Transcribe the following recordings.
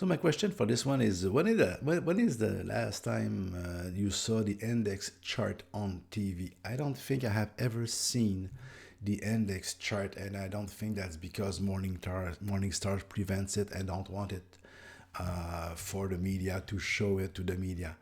So my question for this one is, when is the last time you saw the index chart on TV? I don't think I have ever seen the index chart, and I don't think that's because Morningstar prevents it and don't want it for the media to show it to the media.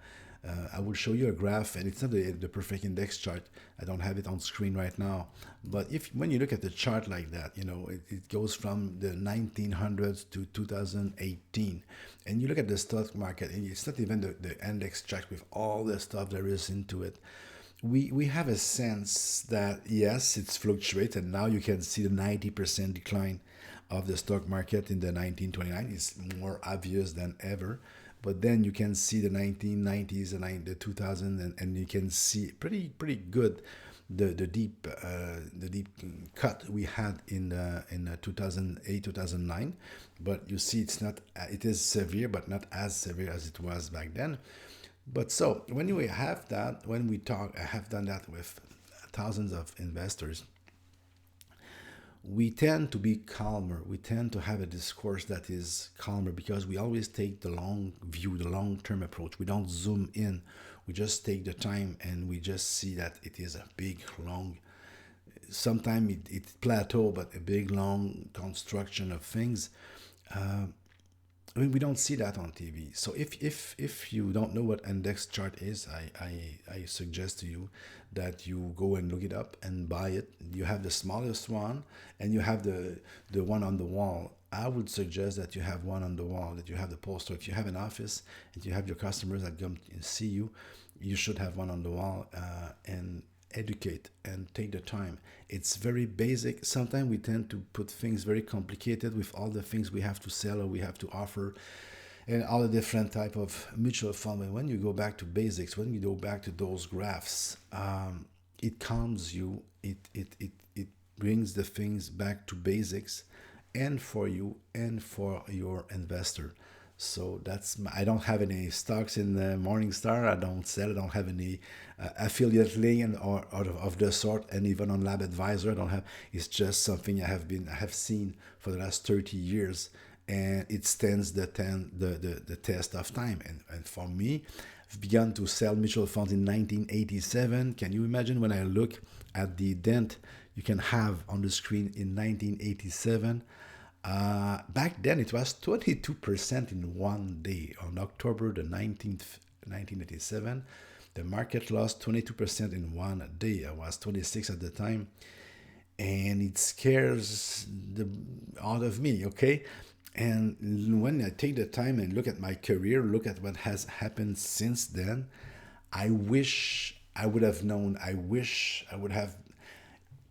I will show you a graph, and it's not the perfect index chart. I don't have it on screen right now. But if when you look at the chart like that, it goes from the 1900s to 2018, and you look at the stock market, and it's not even the index chart with all the stuff there is into it. We have a sense that yes, it's fluctuates, and now you can see the 90% decline of the stock market in the 1929 is more obvious than ever. But then you can see the 1990s and the 2000, and you can see pretty good the deep cut we had in 2008 2009. But you see, it is severe, but not as severe as it was back then. But so when we have that, when we talk, I have done that with thousands of investors. We tend to be calmer. We tend to have a discourse that is calmer because we always take the long view, the long term approach. We don't zoom in. We just take the time and we just see that it is a big, long, sometimes it plateau, but a big, long construction of things. I mean, we don't see that on TV. So if you don't know what index chart is, I suggest to you that you go and look it up and buy it. You have the smallest one, and you have the one on the wall. I would suggest that you have one on the wall, that you have the poster. If you have an office and you have your customers that come and see you, you should have one on the wall, and educate and take the time. It's very basic. Sometimes we tend to put things very complicated with all the things we have to sell or we have to offer and all the different type of mutual fund. And when you go back to basics, when you go back to those graphs, it calms you. It brings the things back to basics, and for you and for your investor. So I don't have any stocks in Morningstar. I don't sell. I don't have any affiliate link or of the sort, and even on Lab Advisor, I don't have. It's just something I have seen for the last 30 years, and it stands the test of time. And for me, I've begun to sell mutual funds in 1987. Can you imagine when I look at the dent you can have on the screen in 1987? Back then it was 22% in one day. On October the 19th, 1987, the market lost 22% in one day. I was 26 at the time, and it scares the out of me, okay? And when I take the time and look at my career, look at what has happened since then, I wish I would have known. I wish I would have.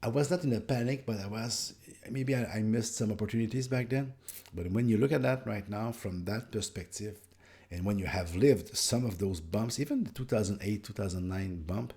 I was not in a panic, but I missed some opportunities back then. But when you look at that right now from that perspective, and when you have lived some of those bumps, even the 2008, 2009 bump,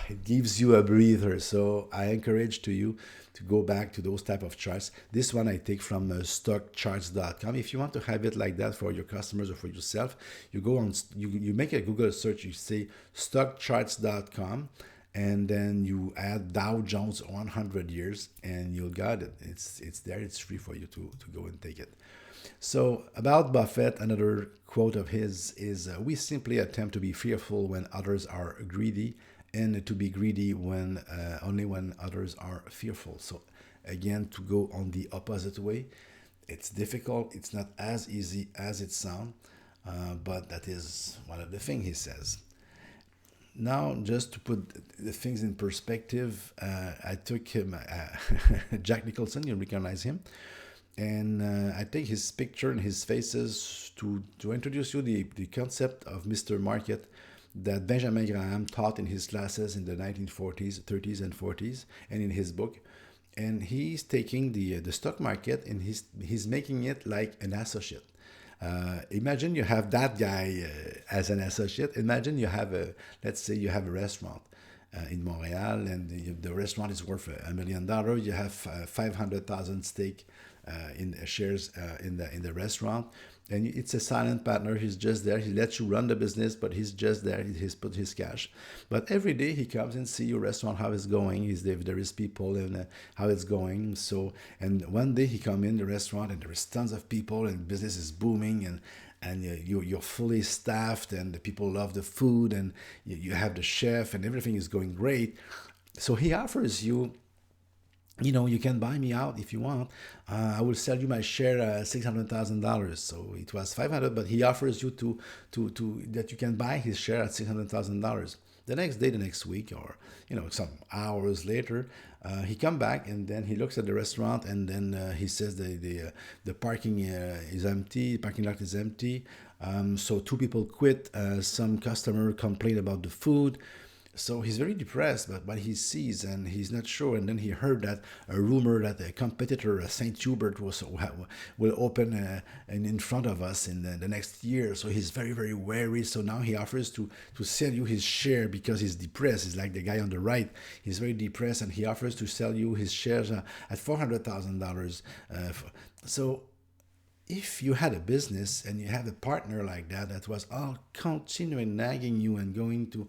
it gives you a breather. So I encourage you to go back to those type of charts. This one I take from stockcharts.com. If you want to have it like that for your customers or for yourself, you go on, you make a Google search, you say stockcharts.com, and then you add Dow Jones 100 years, and you'll got it. It's there. It's free for you to go and take it. So about Buffett, another quote of his is, "We simply attempt to be fearful when others are greedy, and to be greedy when only when others are fearful." So again, to go on the opposite way, it's difficult. It's not as easy as it sounds, but that is one of the things he says. Now, just to put the things in perspective, I took him, Jack Nicholson, you recognize him, and I take his picture and his faces to introduce you the concept of Mr. Market that Benjamin Graham taught in his classes in the 1940s, 30s, and 40s, and in his book. And he's taking the stock market and he's making it like an associate. Imagine you have that guy as an associate. Imagine let's say you have a restaurant in Montreal, and the restaurant is worth $1 million. You have 500,000 stake in shares in the restaurant. And it's a silent partner. He's just there. He lets you run the business, but he's just there. He's put his cash. But every day he comes and see your restaurant, how it's going. He's if there is people and how it's going. So, and one day he come in the restaurant and there is tons of people and business is booming and you're fully staffed and the people love the food and you have the chef and everything is going great. So he offers you, you can buy me out if you want. I will sell you my share $600,000. So it was 500, but he offers you to that you can buy his share at $600,000. The next day, the next week, or some hours later, he come back and then he looks at the restaurant and then he says the parking is empty, parking lot is empty. So two people quit. Some customer complain about the food. So he's very depressed about what he sees and he's not sure. And then he heard that a rumor that a competitor, St. Hubert, will open in front of us in the next year. So he's very, very wary. So now he offers to sell you his share because he's depressed. He's like the guy on the right. He's very depressed and he offers to sell you his shares at $400,000. So if you had a business and you have a partner like that was all continuing nagging you and going to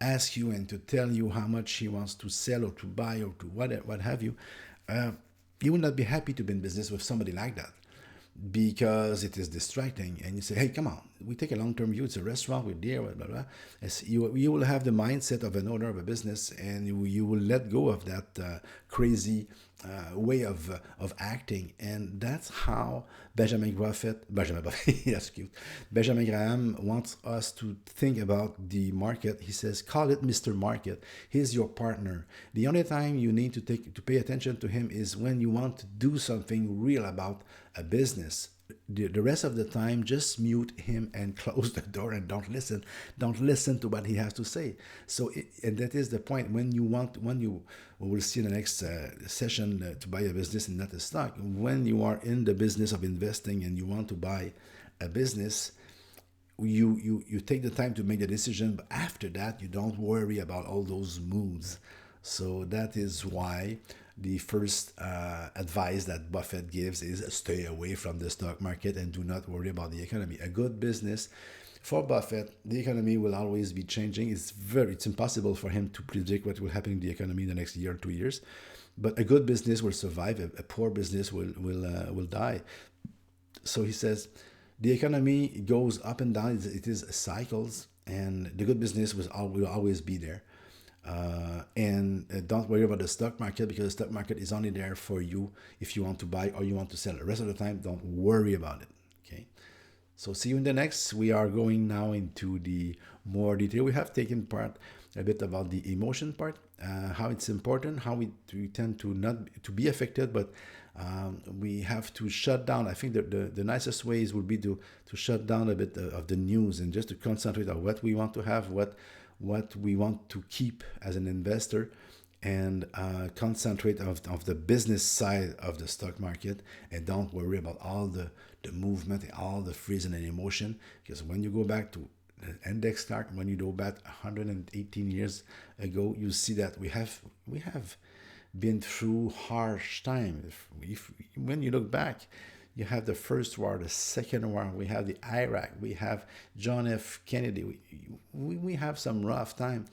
ask you and to tell you how much he wants to sell or to buy or to what have you, you will not be happy to be in business with somebody like that because it is distracting. And you say, hey, come on, we take a long-term view. It's a restaurant, we're there, blah, blah, blah. You will have the mindset of an owner of a business and you will let go of that crazy way of acting. And that's how Benjamin Buffett, that's cute. Benjamin Graham wants us to think about the market. He says, call it Mr. Market. He's your partner. The only time you need to pay attention to him is when you want to do something real about a business. The rest of the time, just mute him and close the door and don't listen. Don't listen to what he has to say. So, and that is the point. When you we'll see in the next session to buy a business and not a stock. When you are in the business of investing and you want to buy a business, you take the time to make the decision. But after that, you don't worry about all those moods. So that is why the first advice that Buffett gives is stay away from the stock market and do not worry about the economy. A good business for Buffett, the economy will always be changing. It's impossible for him to predict what will happen in the economy in the next year or 2 years. But a good business will survive. A poor business will die. So he says the economy goes up and down. It is cycles, and the good business will always be there. And don't worry about the stock market because the stock market is only there for you if you want to buy or you want to sell. The rest of the time, don't worry about it. Okay. So see you in the next. We are going now into the more detail. We have taken part a bit about the emotion part, how it's important, how we tend to not to be affected, but we have to shut down. I think that the nicest ways would be to shut down a bit of the news and just to concentrate on what we want to have, what we want to keep as an investor, and concentrate of the business side of the stock market, and don't worry about all the movement and all the freezing and emotion. Because when you go back to the index stock, when you go back 118 years ago, you see that we have been through harsh time. When you look back, you have the first war, the second war, we have the Iraq, we have John F. Kennedy. We have some rough time.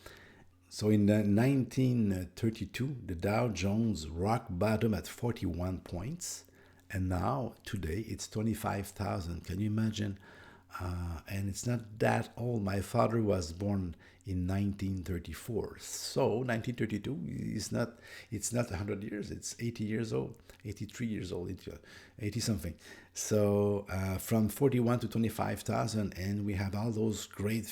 So in 1932, the Dow Jones rock bottom at 41 points. And now, today, it's 25,000. Can you imagine? And it's not that old. My father was born in 1934. So 1932 it's not 100 years, it's 80 years old, 83 years old, 80 something. So from 41 to 25,000, and we have all those great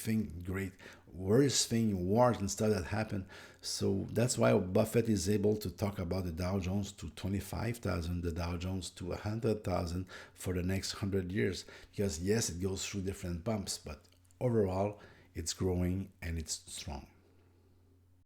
worst thing, wars and stuff that happen. So that's why Buffett is able to talk about the Dow Jones to 25,000, the Dow Jones to 100,000 for the next 100 years. Because yes, it goes through different bumps, but overall, it's growing and it's strong.